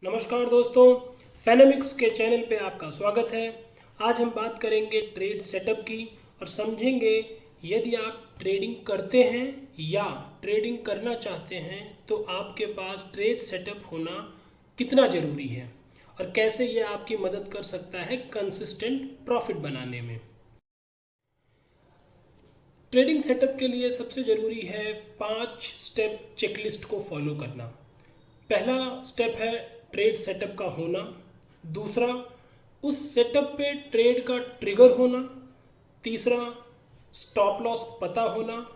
नमस्कार दोस्तों, फैनेमिक्स के चैनल पे आपका स्वागत है। आज हम बात करेंगे ट्रेड सेटअप की और समझेंगे यदि आप ट्रेडिंग करते हैं या ट्रेडिंग करना चाहते हैं तो आपके पास ट्रेड सेटअप होना कितना ज़रूरी है और कैसे ये आपकी मदद कर सकता है कंसिस्टेंट प्रॉफिट बनाने में। ट्रेडिंग सेटअप के लिए सबसे ज़रूरी है 5 स्टेप चेकलिस्ट को फॉलो करना। पहला स्टेप है ट्रेड सेटअप का होना। दूसरा, उस सेटअप पे ट्रेड का ट्रिगर होना। तीसरा, स्टॉप लॉस पता होना।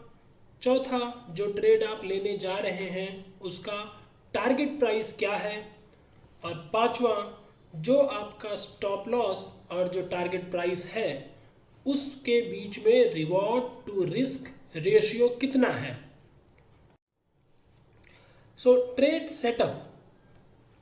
चौथा, जो ट्रेड आप लेने जा रहे हैं उसका टारगेट प्राइस क्या है। और पांचवा, जो आपका स्टॉप लॉस और जो टारगेट प्राइस है उसके बीच में रिवॉर्ड टू रिस्क रेशियो कितना है। सो ट्रेड सेटअप,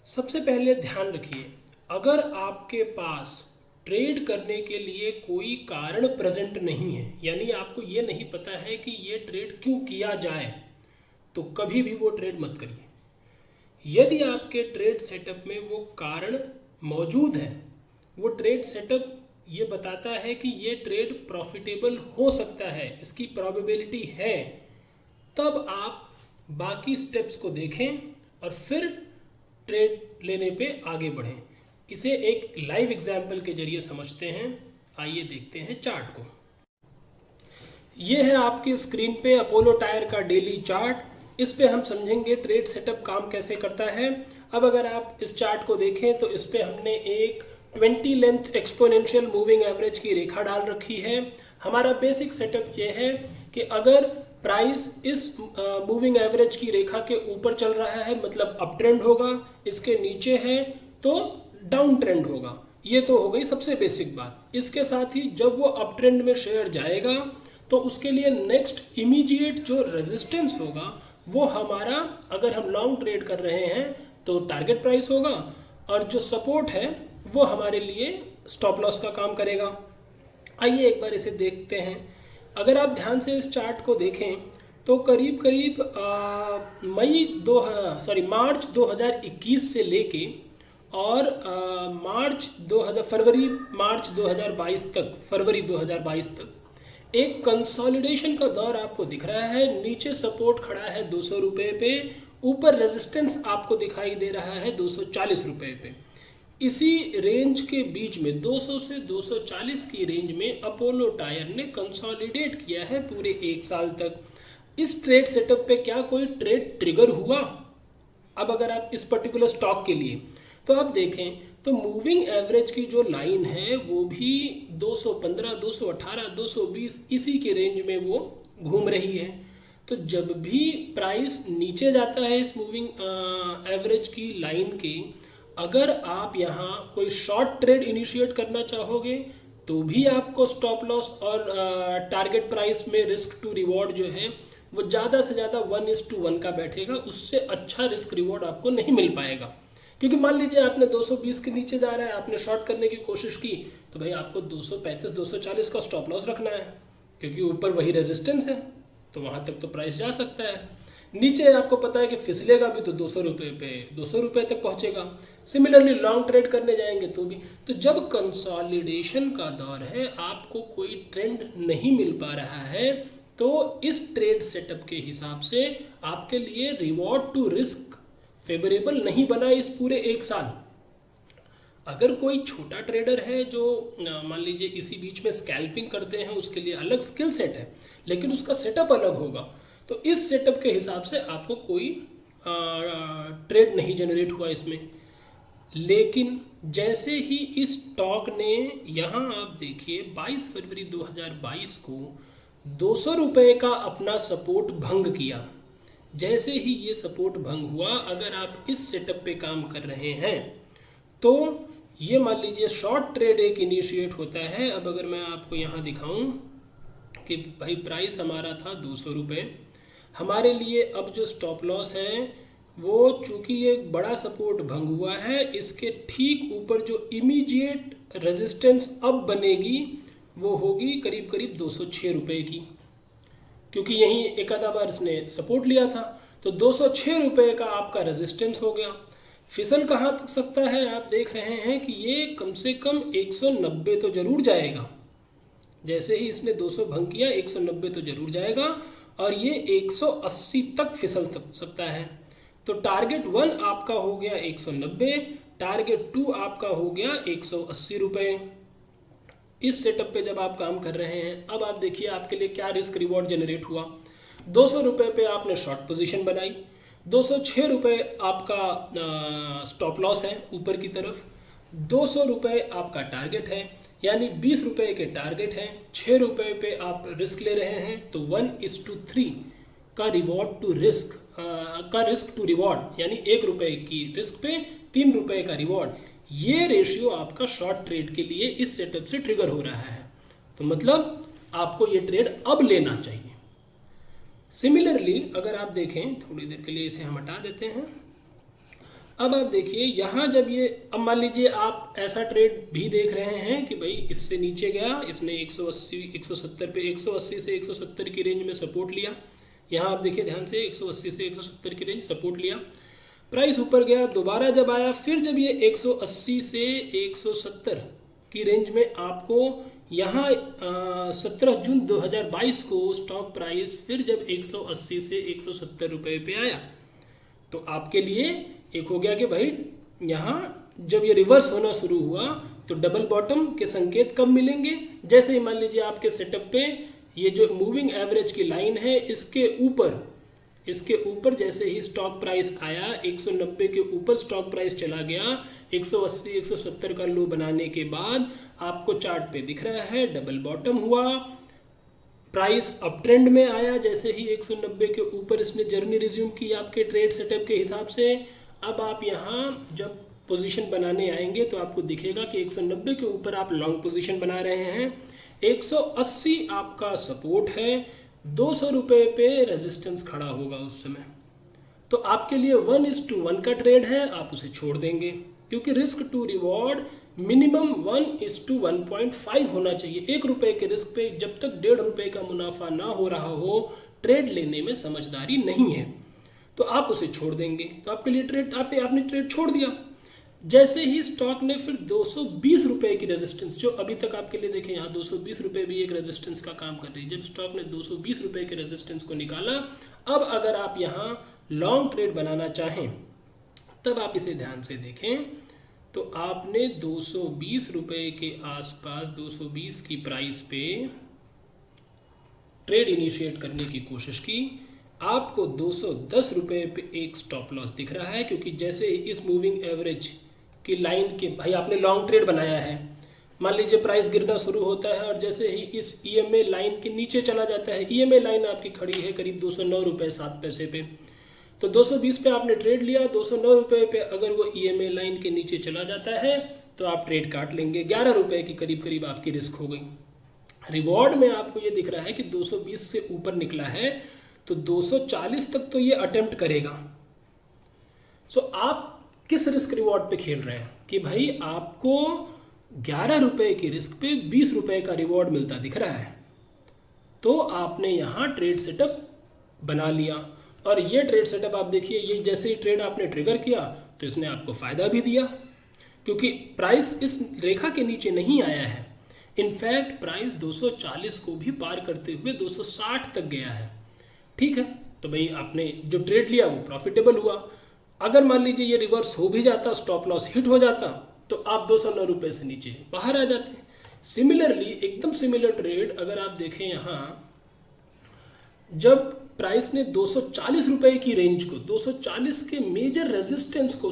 सबसे पहले ध्यान रखिए, अगर आपके पास ट्रेड करने के लिए कोई कारण प्रेजेंट नहीं है, यानी आपको ये नहीं पता है कि ये ट्रेड क्यों किया जाए, तो कभी भी वो ट्रेड मत करिए। यदि आपके ट्रेड सेटअप में वो कारण मौजूद है, वो ट्रेड सेटअप ये बताता है कि ये ट्रेड प्रॉफिटेबल हो सकता है, इसकी प्रोबेबिलिटी है, तब आप बाकी स्टेप्स को देखें और फिर ट्रेड लेने पे आगे बढ़ें। इसे एक लाइव एग्जाम्पल के जरिए समझते हैं। आइए देखते हैं चार्ट को। ये है आपकी स्क्रीन पे अपोलो टायर का डेली चार्ट। इस पे हम समझेंगे ट्रेड सेटअप काम कैसे करता है। अब अगर आप इस चार्ट को देखें तो इस पे हमने एक 20 लेंथ एक्सपोनेंशियल मूविंग एवरेज की रेखा डाल रखी है। हमारा बेसिक सेटअप ये है कि अगर प्राइस इस मूविंग एवरेज की रेखा के ऊपर चल रहा है मतलब अप ट्रेंड होगा, इसके नीचे है तो डाउन ट्रेंड होगा। ये तो हो गई सबसे बेसिक बात। इसके साथ ही जब वो अप ट्रेंड में शेयर जाएगा तो उसके लिए नेक्स्ट इमीडिएट जो रेजिस्टेंस होगा वो हमारा, अगर हम लॉन्ग ट्रेड कर रहे हैं तो टारगेट प्राइस होगा, और जो सपोर्ट है वो हमारे लिए स्टॉप लॉस का काम करेगा। आइए एक बार इसे देखते हैं। अगर आप ध्यान से इस चार्ट को देखें तो करीब करीब मार्च 2021 से लेके और फरवरी 2022 तक एक कंसोलिडेशन का दौर आपको दिख रहा है। नीचे सपोर्ट खड़ा है 200 रुपये पे, ऊपर रेजिस्टेंस आपको दिखाई दे रहा है 240 रुपये पे। इसी रेंज के बीच में 200 से 240 की रेंज में अपोलो टायर ने कंसोलिडेट किया है पूरे एक साल तक। इस ट्रेड सेटअप पे क्या कोई ट्रेड ट्रिगर हुआ? अब अगर आप इस पर्टिकुलर स्टॉक के लिए तो आप देखें तो मूविंग एवरेज की जो लाइन है वो भी 215, 218, 220 इसी के रेंज में वो घूम रही है। तो जब भी प्राइस नीचे जाता है इस मूविंग एवरेज की लाइन के, अगर आप यहाँ कोई शॉर्ट ट्रेड इनिशिएट करना चाहोगे तो भी आपको स्टॉप लॉस और टारगेट प्राइस में रिस्क टू रिवॉर्ड जो है वो ज़्यादा से ज़्यादा 1:1 का बैठेगा। उससे अच्छा रिस्क रिवॉर्ड आपको नहीं मिल पाएगा। क्योंकि मान लीजिए आपने 220 के नीचे जा रहा है, आपने शॉर्ट करने की कोशिश की, तो भाई आपको 235, 240 का स्टॉप लॉस रखना है, क्योंकि ऊपर वही रेजिस्टेंस है, तो वहाँ तक तो प्राइस जा सकता है। नीचे आपको पता है कि फिसलेगा भी तो 200 रुपये तक पहुंचेगा। सिमिलरली लॉन्ग ट्रेड करने जाएंगे तो भी। तो जब कंसोलिडेशन का दौर है, आपको कोई ट्रेंड नहीं मिल पा रहा है, तो इस ट्रेड सेटअप के हिसाब से आपके लिए रिवॉर्ड टू रिस्क फेवरेबल नहीं बना इस पूरे एक साल। अगर कोई छोटा ट्रेडर है जो मान लीजिए इसी बीच में स्कैल्पिंग करते हैं, उसके लिए अलग स्किल सेट है, लेकिन उसका सेटअप अलग होगा। तो इस सेटअप के हिसाब से आपको कोई ट्रेड नहीं जनरेट हुआ इसमें। लेकिन जैसे ही इस स्टॉक ने, यहाँ आप देखिए 22 फरवरी 2022 को 200 रुपये का अपना सपोर्ट भंग किया। जैसे ही ये सपोर्ट भंग हुआ, अगर आप इस सेटअप पे काम कर रहे हैं तो ये मान लीजिए शॉर्ट ट्रेड एक इनिशिएट होता है। अब अगर मैं आपको यहाँ दिखाऊं कि भाई प्राइस हमारा था 200 रुपये, हमारे लिए अब जो स्टॉप लॉस है वो, चूंकि ये एक बड़ा सपोर्ट भंग हुआ है, इसके ठीक ऊपर जो इमीडिएट रेजिस्टेंस अब बनेगी वो होगी करीब करीब 206 रुपये की, क्योंकि यहीं एक आधा बार इसने सपोर्ट लिया था। तो 206 रुपये का आपका रेजिस्टेंस हो गया। फिसल कहाँ तक सकता है, आप देख रहे हैं कि ये कम से कम 190 तो जरूर जाएगा। जैसे ही इसने 200 भंग किया 190 तो जरूर जाएगा और ये 180 तक फिसल सकता है। तो टारगेट 1 आपका हो गया 190, टारगेट 2 आपका हो गया 180 रुपये। इस सेटअप पे जब आप काम कर रहे हैं, अब आप देखिए आपके लिए क्या रिस्क रिवॉर्ड जनरेट हुआ। 200 रुपये पे आपने शॉर्ट पोजीशन बनाई, 206 रुपये आपका स्टॉप लॉस है ऊपर की तरफ, 200 रुपये आपका टारगेट है, यानी 20 रुपये के टारगेट हैं, 6 रुपये पे आप रिस्क ले रहे हैं। तो 1:3 का रिवॉर्ड टू रिस्क का रिस्क टू रिवॉर्ड, यानी 1 रुपये की रिस्क पे 3 रुपये का रिवॉर्ड, ये रेशियो आपका शॉर्ट ट्रेड के लिए इस सेटअप से ट्रिगर हो रहा है। तो मतलब आपको ये ट्रेड अब लेना चाहिए। सिमिलरली अगर आप देखें, थोड़ी देर के लिए इसे हम हटा देते हैं। अब आप देखिए यहाँ जब ये, अब मान लीजिए आप ऐसा ट्रेड भी देख रहे हैं कि भाई इससे नीचे गया, इसने 180 170 पे 180 से 170 की रेंज में सपोर्ट लिया। यहाँ आप देखिए ध्यान से 180 से 170 की रेंज सपोर्ट लिया, प्राइस ऊपर गया, दोबारा जब आया, फिर जब ये 180 से 170 की रेंज में आपको यहाँ 17 जून 2022 को स्टॉक प्राइस फिर जब 180 से 170 रुपये पे आया, तो आपके लिए एक हो गया कि भाई यहाँ जब ये रिवर्स होना शुरू हुआ तो डबल बॉटम के संकेत कब मिलेंगे। जैसे ही मान लीजिए आपके सेटअप पे ये जो मूविंग एवरेज की लाइन है, इसके ऊपर जैसे ही स्टॉक प्राइस आया, 190 के ऊपर स्टॉक प्राइस चला गया, 180 170 का लो बनाने के बाद आपको चार्ट पे दिख रहा है डबल बॉटम हुआ, प्राइस अप ट्रेंड में आया। जैसे ही 190 के ऊपर इसने जर्नी रिज्यूम की आपके ट्रेड सेटअप के हिसाब से, अब आप यहाँ जब पोजीशन बनाने आएंगे तो आपको दिखेगा कि 190 के ऊपर आप लॉन्ग पोजीशन बना रहे हैं, 180 आपका सपोर्ट है, 200 रुपये पे रेजिस्टेंस खड़ा होगा उस समय। तो आपके लिए 1:1 का ट्रेड है, आप उसे छोड़ देंगे क्योंकि रिस्क टू रिवॉर्ड मिनिमम 1:1.5 होना चाहिए। 1 रुपये के रिस्क पे जब तक 1.5 रुपये का मुनाफा ना हो रहा हो, ट्रेड लेने में समझदारी नहीं है, तो आप उसे छोड़ देंगे। तो आपके लिए ट्रेड आपने ट्रेड छोड़ दिया। जैसे ही स्टॉक ने फिर 220 रुपये की रेजिस्टेंस, जो अभी तक आपके लिए देखें यहाँ 220 रुपये भी एक रेजिस्टेंस का काम कर रही है, जब स्टॉक ने 220 रुपये के रेजिस्टेंस को निकाला, अब अगर आप यहाँ लॉन्ग ट्रेड बनाना चाहें तब आप इसे ध्यान से देखें तो आपने 220 रुपये के आसपास 220 की प्राइस पे ट्रेड इनिशिएट करने की कोशिश की, आपको 210 रुपये पे एक स्टॉप लॉस दिख रहा है, क्योंकि जैसे इस मूविंग एवरेज की लाइन के, भाई आपने लॉन्ग ट्रेड बनाया है, मान लीजिए प्राइस गिरना शुरू होता है और जैसे ही इस ईएमए लाइन के नीचे चला जाता है, ईएमए लाइन आपकी खड़ी है करीब 209 रुपये 7 पैसे पे, तो 220 पे आपने ट्रेड लिया, 209 रुपये पे अगर वो ईएमए लाइन के नीचे चला जाता है तो आप ट्रेड काट लेंगे, 11 रुपये की करीब करीब आपकी रिस्क हो गई। रिवॉर्ड में आपको ये दिख रहा है कि 220 से ऊपर निकला है तो 240 तक तो ये अटेम्प्ट करेगा। सो आप किस रिस्क रिवॉर्ड पे खेल रहे हैं कि भाई आपको 11 रुपये की रिस्क पे 20 रुपये का रिवॉर्ड मिलता दिख रहा है, तो आपने यहाँ ट्रेड सेटअप बना लिया। और ये ट्रेड सेटअप आप देखिए, ये जैसे ही ट्रेड आपने ट्रिगर किया तो इसने आपको फ़ायदा भी दिया, क्योंकि प्राइस इस रेखा के नीचे नहीं आया है। इनफैक्ट प्राइस 240 को भी पार करते हुए 260 तक गया है। ठीक है, तो भाई आपने जो ट्रेड लिया वो प्रॉफिटेबल हुआ। अगर मान लीजिए ये रिवर्स हो भी जाता, स्टॉप लॉस हिट हो जाता, तो आप 209 रुपये से नीचे बाहर आ जाते। सिमिलरली एकदम सिमिलर ट्रेड अगर आप देखें यहाँ, जब प्राइस ने 240 रुपये की रेंज को, 240 के मेजर रेजिस्टेंस को,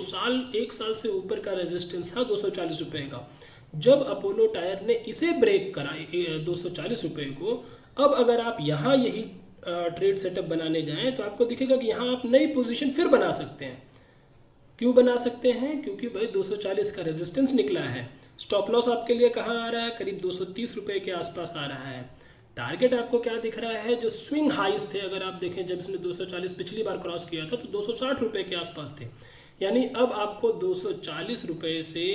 एक साल से ऊपर का रेजिस्टेंस था 240 रुपये का, जब अपोलो टायर ने इसे ब्रेक करा 240 रुपये को, अब अगर आप यहाँ यही ट्रेड सेटअप बनाने जाएं तो आपको दिखेगा कि यहाँ आप नई पोजीशन फिर बना सकते हैं। क्यों बना सकते हैं? क्योंकि भाई 240 का रेजिस्टेंस निकला है। स्टॉप लॉस आपके लिए कहाँ आ रहा है? करीब 230 रुपये के आसपास आ रहा है। टारगेट आपको क्या दिख रहा है? जो स्विंग हाइज थे, अगर आप देखें जब इसने 240 पिछली बार क्रॉस किया था तो 260 रुपये के आसपास थे। यानी अब आपको 240 रुपये से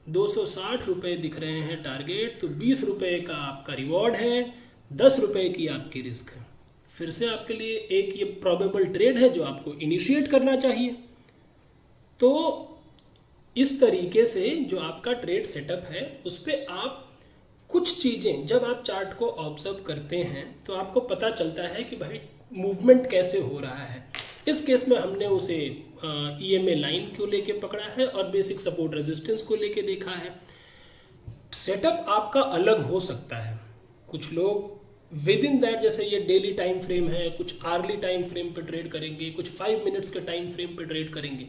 260 रुपये दिख रहे हैं टारगेट, तो 20 रुपये का आपका रिवॉर्ड है, 10 रुपये की आपकी रिस्क है। फिर से आपके लिए एक ये प्रोबेबल ट्रेड है जो आपको इनिशिएट करना चाहिए। तो इस तरीके से जो आपका ट्रेड सेटअप है उस पर आप कुछ चीज़ें जब आप चार्ट को ऑब्जर्व करते हैं तो आपको पता चलता है कि भाई मूवमेंट कैसे हो रहा है। इस केस में हमने उसे EMA लाइन को लेके पकड़ा है और बेसिक सपोर्ट रेजिस्टेंस को लेके देखा है। सेटअप आपका अलग हो सकता है, कुछ लोग विद इन दैट, जैसे ये डेली टाइम फ्रेम है, कुछ आर्ली टाइम फ्रेम पे ट्रेड करेंगे, कुछ 5 मिनट्स के टाइम फ्रेम पे ट्रेड करेंगे।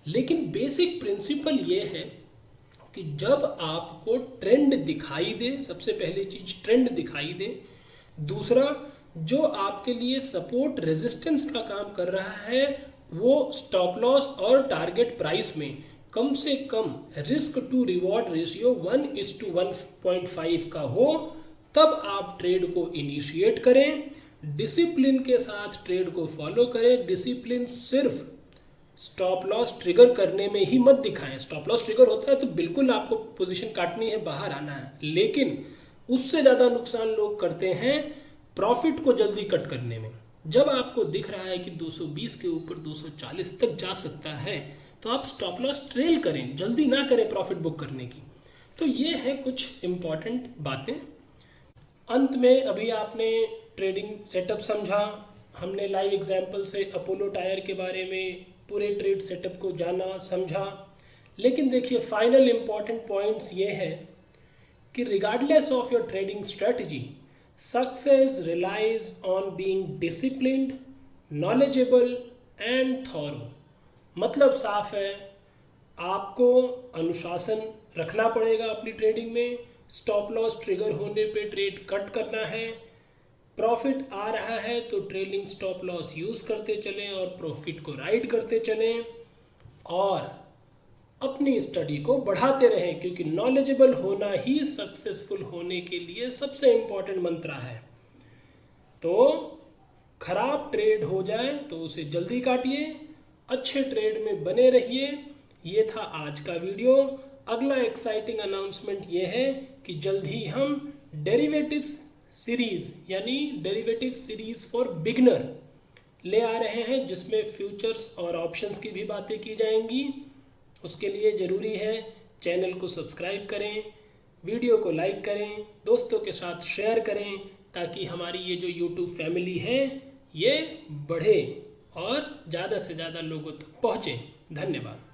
लेकिन बेसिक प्रिंसिपल ये है कि जब आपको ट्रेंड दिखाई दे, सबसे पहली चीज ट्रेंड दिखाई दे, दूसरा जो आपके लिए सपोर्ट रेजिस्टेंस का काम कर रहा है वो स्टॉप लॉस और टारगेट प्राइस में कम से कम रिस्क टू रिवॉर्ड रेशियो 1:1.5 का हो, तब आप ट्रेड को इनिशिएट करें। डिसिप्लिन के साथ ट्रेड को फॉलो करें। डिसिप्लिन सिर्फ स्टॉप लॉस ट्रिगर करने में ही मत दिखाएं। स्टॉप लॉस ट्रिगर होता है तो बिल्कुल आपको पोजीशन काटनी है, बाहर आना है, लेकिन उससे ज़्यादा नुकसान लोग करते हैं प्रॉफिट को जल्दी कट करने में। जब आपको दिख रहा है कि 220 के ऊपर 240 तक जा सकता है तो आप स्टॉप लॉस ट्रेल करें, जल्दी ना करें प्रॉफिट बुक करने की। तो ये है कुछ इम्पॉर्टेंट बातें। अंत में अभी आपने ट्रेडिंग सेटअप समझा, हमने लाइव एग्जाम्पल से अपोलो टायर के बारे में पूरे ट्रेड सेटअप को जाना समझा। लेकिन देखिए फाइनल इम्पॉर्टेंट पॉइंट्स ये है कि regardless of your trading strategy, success relies on being disciplined, knowledgeable and thorough. मतलब साफ है, आपको अनुशासन रखना पड़ेगा अपनी ट्रेडिंग में। स्टॉप लॉस ट्रिगर होने पे ट्रेड कट करना है। प्रॉफिट आ रहा है तो ट्रेलिंग स्टॉप लॉस यूज़ करते चलें और प्रॉफिट को राइड करते चलें, और अपनी स्टडी को बढ़ाते रहें, क्योंकि नॉलेजेबल होना ही सक्सेसफुल होने के लिए सबसे इम्पॉर्टेंट मंत्र है। तो खराब ट्रेड हो जाए तो उसे जल्दी काटिए, अच्छे ट्रेड में बने रहिए। ये था आज का वीडियो। अगला एक्साइटिंग अनाउंसमेंट ये है कि जल्द ही हम डेरिवेटिव्स सीरीज यानी डेरिवेटिव सीरीज फॉर बिगनर ले आ रहे हैं, जिसमें फ्यूचर्स और ऑप्शंस की भी बातें की जाएंगी। उसके लिए ज़रूरी है चैनल को सब्सक्राइब करें, वीडियो को लाइक करें, दोस्तों के साथ शेयर करें, ताकि हमारी ये जो YouTube फैमिली है ये बढ़े और ज़्यादा से ज़्यादा लोगों तक पहुँचे। धन्यवाद।